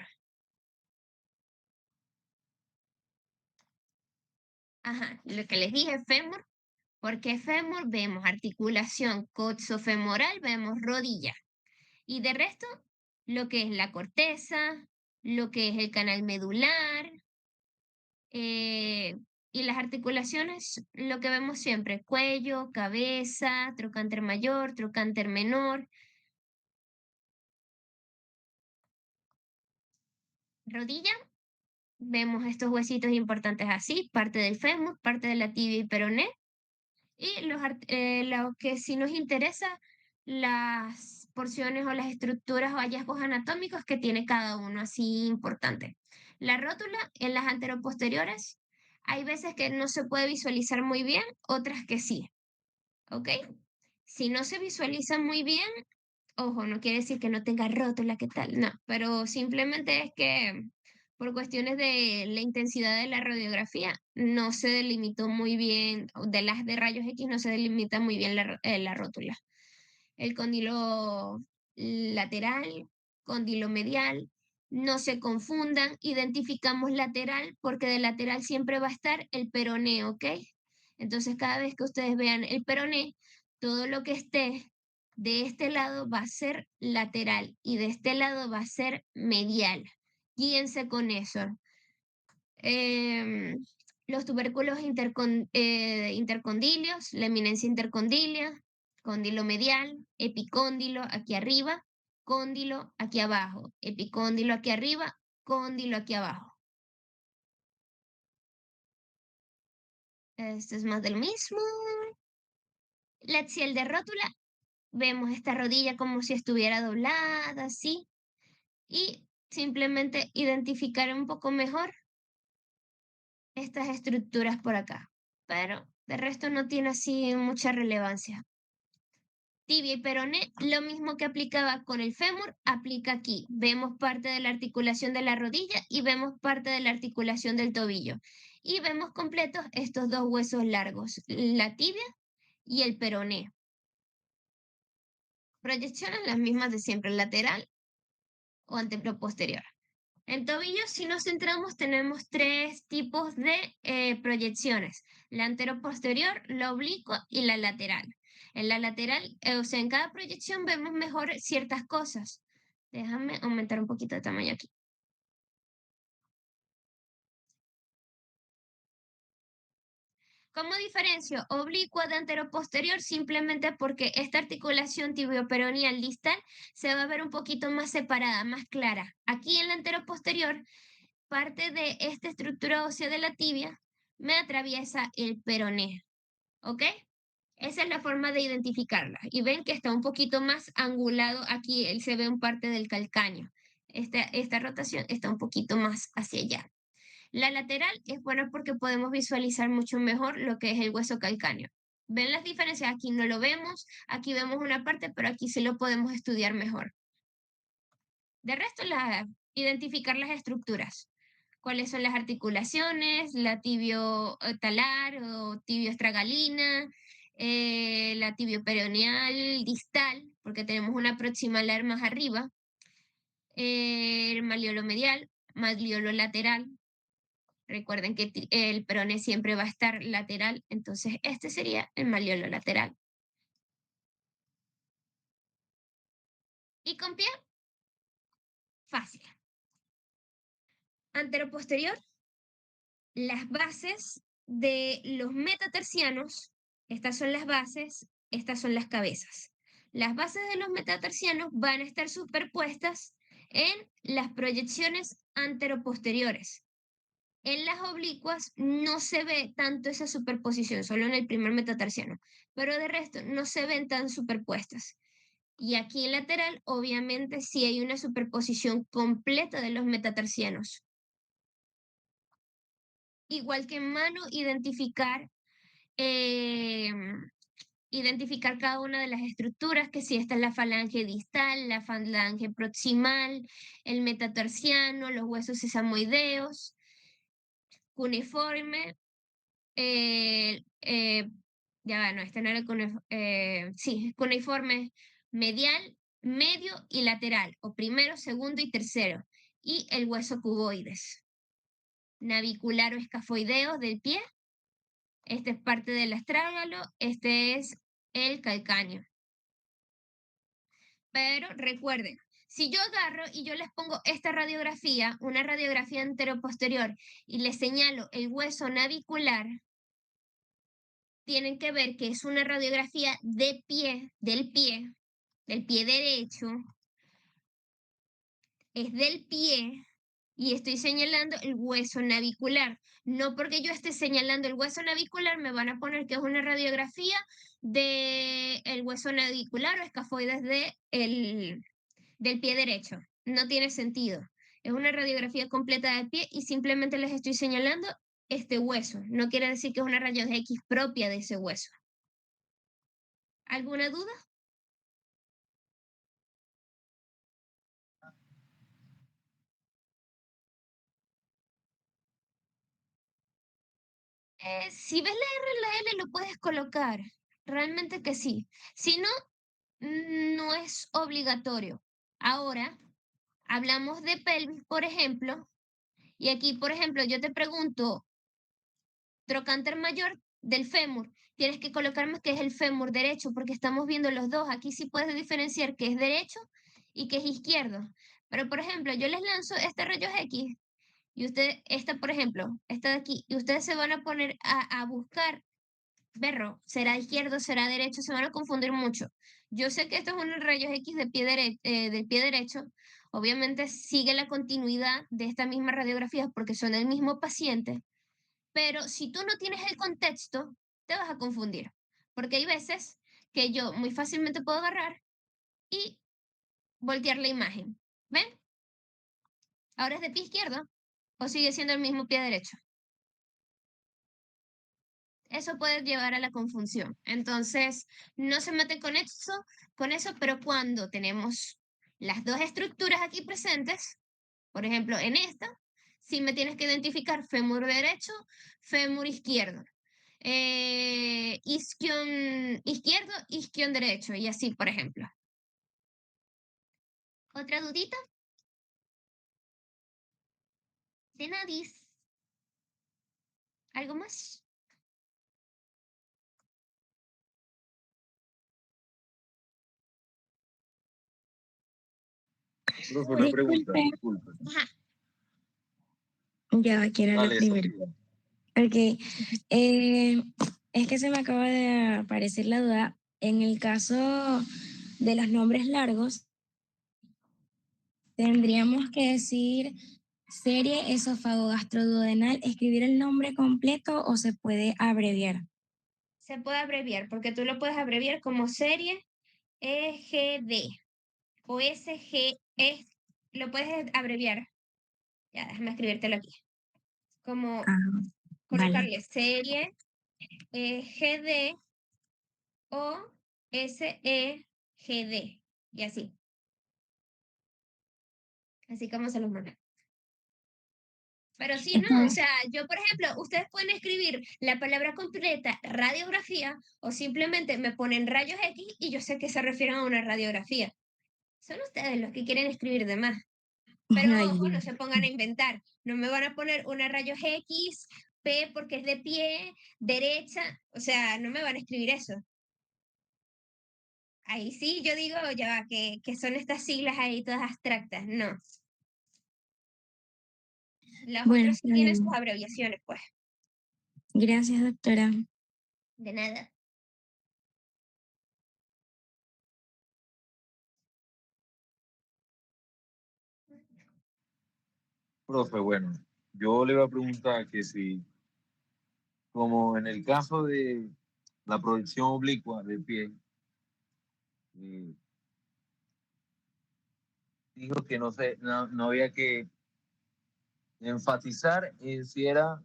Ajá, lo que les dije, fémur. Porque fémur vemos articulación coxofemoral, vemos rodilla. Y de resto, lo que es la corteza, lo que es el canal medular, y las articulaciones, lo que vemos siempre, cuello, cabeza, trocánter mayor, trocánter menor, rodilla. Vemos estos huesitos importantes así, parte del fémur, parte de la tibia y peroné. Y lo que sí nos interesa, las porciones o las estructuras o hallazgos anatómicos que tiene cada uno, así importante. La rótula en las anteroposteriores, hay veces que no se puede visualizar muy bien, otras que sí. ¿Ok? Si no se visualiza muy bien, ojo, no quiere decir que no tenga rótula, ¿qué tal? No, pero simplemente es que por cuestiones de la intensidad de la radiografía no se delimitó muy bien, de las de rayos X no se delimita muy bien la rótula. El cóndilo lateral, cóndilo medial, no se confundan, identificamos lateral porque de lateral siempre va a estar el peroné, ¿ok? Entonces cada vez que ustedes vean el peroné, todo lo que esté de este lado va a ser lateral y de este lado va a ser medial. Guíense con eso. Los tubérculos intercondilios, la eminencia intercondilia, cóndilo medial, epicóndilo aquí arriba, cóndilo aquí abajo, epicóndilo aquí arriba, cóndilo aquí abajo. Esto es más del mismo. La axial de rótula, vemos esta rodilla como si estuviera doblada, así. Y simplemente identificar un poco mejor estas estructuras por acá. Pero de resto no tiene así mucha relevancia. Tibia y peroné, lo mismo que aplicaba con el fémur, aplica aquí. Vemos parte de la articulación de la rodilla y vemos parte de la articulación del tobillo. Y vemos completos estos dos huesos largos, la tibia y el peroné. Proyecciones las mismas de siempre, lateral o anteroposterior. En tobillo, si nos centramos, tenemos 3 tipos de proyecciones: la anteroposterior, la oblicua y la lateral. En la lateral, o sea, en cada proyección vemos mejor ciertas cosas. Déjame aumentar un poquito de tamaño aquí. ¿Cómo diferencio oblicua de anteroposterior? Simplemente porque esta articulación tibioperoneal distal se va a ver un poquito más separada, más clara. Aquí en la anteroposterior, parte de esta estructura ósea de la tibia me atraviesa el peroneo, ¿ok? Esa es la forma de identificarla. Y ven que está un poquito más angulado aquí, él se ve un parte del calcáneo. Esta rotación está un poquito más hacia allá. La lateral es buena porque podemos visualizar mucho mejor lo que es el hueso calcáneo. ¿Ven las diferencias? Aquí no lo vemos, aquí vemos una parte, pero aquí sí lo podemos estudiar mejor. De resto, identificar las estructuras. ¿Cuáles son las articulaciones? La tibio-talar o tibio-estragalina, la tibio-peroneal distal, porque tenemos una proximalar más arriba, el maliolo medial, maliolo lateral. Recuerden que el peroné siempre va a estar lateral, entonces este sería el maliolo lateral. ¿Y con pie? Fácil. Anteroposterior, las bases de los metatarsianos, estas son las bases, estas son las cabezas. Las bases de los metatarsianos van a estar superpuestas en las proyecciones anteroposteriores. En las oblicuas no se ve tanto esa superposición, solo en el primer metatarsiano, pero de resto no se ven tan superpuestas. Y aquí en lateral, obviamente, sí hay una superposición completa de los metatarsianos. Igual que en mano, identificar cada una de las estructuras, que si esta es la falange distal, la falange proximal, el metatarsiano, los huesos sesamoideos, cuneiforme, ya va, no, este no era el cuneiforme medial, medio y lateral, o primero, segundo y tercero, y el hueso cuboides. Navicular o escafoideo del pie, este es parte del astrágalo, este es el calcáneo. Pero recuerden, si yo agarro y yo les pongo esta radiografía, una radiografía anteroposterior, y les señalo el hueso navicular, tienen que ver que es una radiografía de pie, del pie derecho, es del pie, y estoy señalando el hueso navicular. No porque yo esté señalando el hueso navicular me van a poner que es una radiografía del hueso navicular o escafoides del pie derecho. No tiene sentido. Es una radiografía completa del pie y simplemente les estoy señalando este hueso. No quiere decir que es una rayos X propia de ese hueso. ¿Alguna duda? Si ves la R y la L lo puedes colocar. Realmente que sí. Si no, no es obligatorio. Ahora, hablamos de pelvis, por ejemplo, y aquí, por ejemplo, yo te pregunto, trocánter mayor del fémur, tienes que colocarme que es el fémur derecho, porque estamos viendo los dos. Aquí sí puedes diferenciar que es derecho y que es izquierdo. Pero, por ejemplo, yo les lanzo este rayos X, y esta, por ejemplo, esta de aquí, y ustedes se van a poner a buscar, berro, será izquierdo, será derecho, se van a confundir mucho. Yo sé que esto es un rayos X del pie derecho, obviamente sigue la continuidad de esta misma radiografía porque son el mismo paciente, pero si tú no tienes el contexto, te vas a confundir, porque hay veces que yo muy fácilmente puedo agarrar y voltear la imagen. ¿Ven? Ahora es de pie izquierdo o sigue siendo el mismo pie derecho. Eso puede llevar a la confusión. Entonces, no se meten con eso, pero cuando tenemos las dos estructuras aquí presentes, por ejemplo, en esta, sí me tienes que identificar fémur derecho, fémur izquierdo. Isquion izquierdo, isquion derecho, y así, por ejemplo. ¿Otra dudita? De nadis. ¿Algo más? Profe, una pregunta, Disculpe. disculpe. Ajá. Ya, quiero la Dale, primera. Sofía. Ok. Es que se me acaba de aparecer la duda. En el caso de los nombres largos, tendríamos que decir serie esófago gastroduodenal, escribir el nombre completo o se puede abreviar. Se puede abreviar, porque tú lo puedes abreviar como serie EGD o SG, lo puedes abreviar. Ya, déjame escribírtelo aquí. Como Ah, vale. colocarle serie GD o SEGD y así. Así como se los manda. Pero sí, no, o sea, yo por ejemplo, ustedes pueden escribir la palabra completa radiografía o simplemente me ponen rayos X y yo sé que se refieren a una radiografía. Son ustedes los que quieren escribir de más. Pero Ay, ojo, no se pongan a inventar. No me van a poner una rayos X, P porque es de pie, derecha, o sea, no me van a escribir eso. Ahí sí, yo digo, ya va, que son estas siglas ahí todas abstractas. No. Los bueno, otros sí está tienen sus bien. abreviaciones, pues. Gracias, doctora. De nada. Profe, bueno, yo le iba a preguntar que si, como en el caso de la proyección oblicua del pie, eh, dijo que no había que enfatizar en si era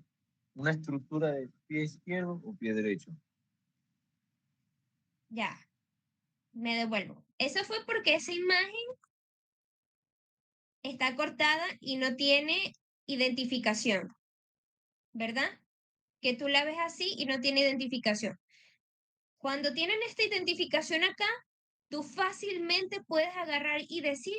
una estructura de pie izquierdo o pie derecho. Ya, me devuelvo. Eso fue porque esa imagen está cortada y no tiene identificación, ¿verdad? Que tú la ves así y no tiene identificación. Cuando tienen esta identificación acá, tú fácilmente puedes agarrar y decir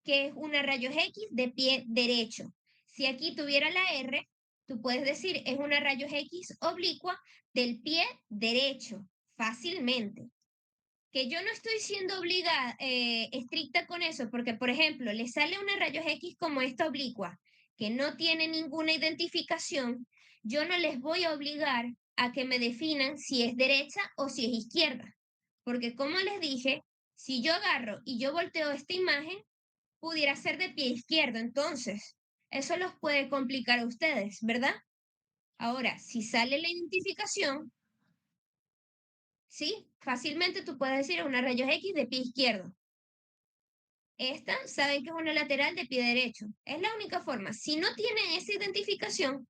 que es una rayos X de pie derecho. Si aquí tuviera la R, tú puedes decir es una rayos X oblicua del pie derecho, fácilmente. Que yo no estoy siendo obligada, estricta con eso, porque por ejemplo, le sale una rayos X como esta oblicua, que no tiene ninguna identificación, yo no les voy a obligar a que me definan si es derecha o si es izquierda. Porque como les dije, si yo agarro y yo volteo esta imagen, pudiera ser de pie izquierdo. Entonces, eso los puede complicar a ustedes, ¿verdad? Ahora, si sale la identificación, sí, fácilmente tú puedes decir una rayos X de pie izquierdo. Esta, saben que es una lateral de pie derecho. Es la única forma. Si no tienen esa identificación,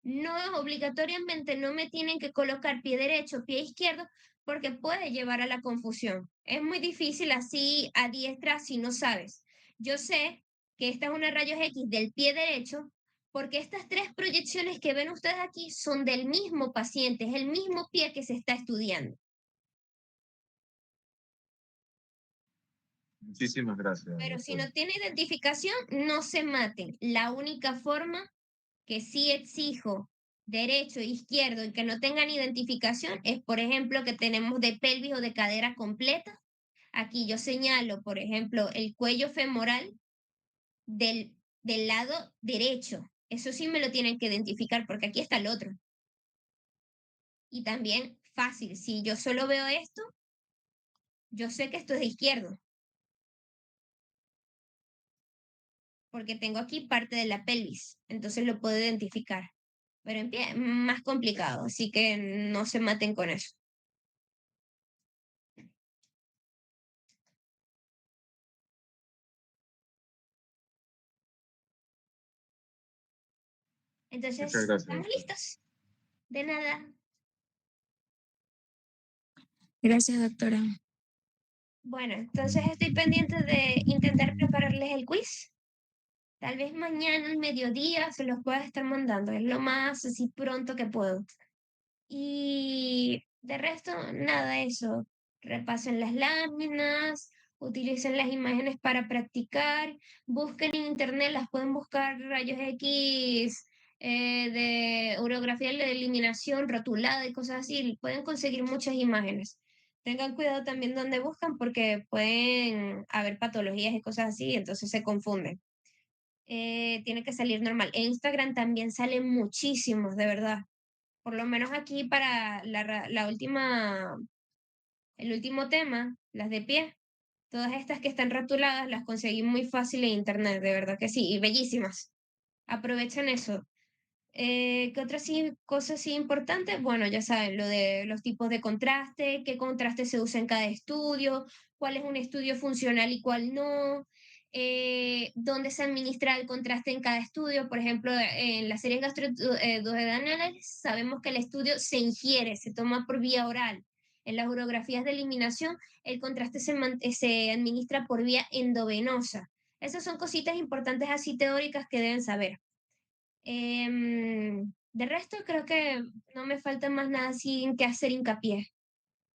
no obligatoriamente no me tienen que colocar pie derecho, pie izquierdo, porque puede llevar a la confusión. Es muy difícil así a diestra si no sabes. Yo sé que esta es una rayos X del pie derecho, porque estas tres proyecciones que ven ustedes aquí son del mismo paciente, es el mismo pie que se está estudiando. Muchísimas gracias. Pero si Doctora. no tiene identificación, no se maten. La única forma que sí exijo derecho, izquierdo y que no tengan identificación es, por ejemplo, que tenemos de pelvis o de cadera completa. Aquí yo señalo, por ejemplo, el cuello femoral del lado derecho. Eso sí me lo tienen que identificar porque aquí está el otro. Y también fácil, si yo solo veo esto, yo sé que esto es de izquierdo. Porque tengo aquí parte de la pelvis, entonces lo puedo identificar. Pero en pie, más complicado, así que no se maten con eso. Entonces, Muchas gracias. ¿estamos listos? De nada. Gracias, doctora. Bueno, entonces estoy pendiente de intentar prepararles el quiz. Tal vez mañana al mediodía se los pueda estar mandando. Es lo más así pronto que puedo. Y de resto, nada, eso. Repasen las láminas utilicen las imágenes para practicar, busquen en internet, las pueden buscar rayos X, de orografía de eliminación, rotulada y cosas así, pueden conseguir muchas imágenes. Tengan cuidado también donde buscan porque pueden haber patologías y cosas así, entonces se confunden. Tiene que salir normal. En Instagram también salen muchísimos, de verdad. Por lo menos aquí para la última, el último tema, las de pie, todas estas que están rotuladas las conseguí muy fácil en internet, de verdad que sí, y bellísimas. Aprovechen eso. ¿Qué otras cosas sí importantes? Bueno, ya saben, lo de los tipos de contraste, qué contraste se usa en cada estudio, cuál es un estudio funcional y cuál no, dónde se administra el contraste en cada estudio. Por ejemplo, en la serie gastroduodenales sabemos que el estudio se ingiere, se toma por vía oral. En las urografías de eliminación, el contraste se administra por vía endovenosa. Esas son cositas importantes así teóricas que deben saber. De resto, creo que no me falta más nada así en que hacer hincapié.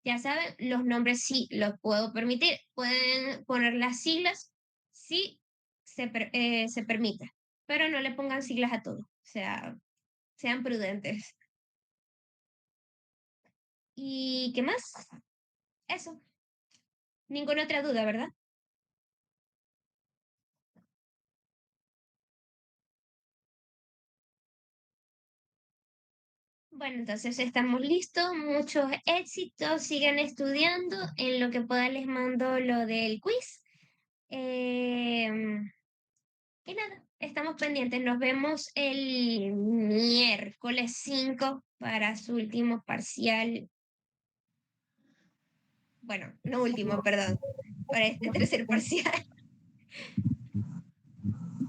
Ya saben, los nombres sí los puedo permitir. Pueden poner las siglas si se permite, pero no le pongan siglas a todo. O sea, sean prudentes. ¿Y qué más? Eso. Ninguna otra duda, ¿verdad? Bueno, entonces estamos listos. Muchos éxitos. Sigan estudiando. En lo que pueda les mando lo del quiz. Y nada, estamos pendientes. Nos vemos el miércoles 5 para su último parcial. Bueno, no último, perdón. Para este tercer parcial.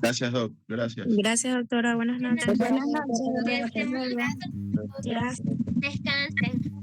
Gracias, Doc. Gracias. Gracias, doctora. Buenas noches. Buenas noches. Cuídense mucho. Gracias. Descansen.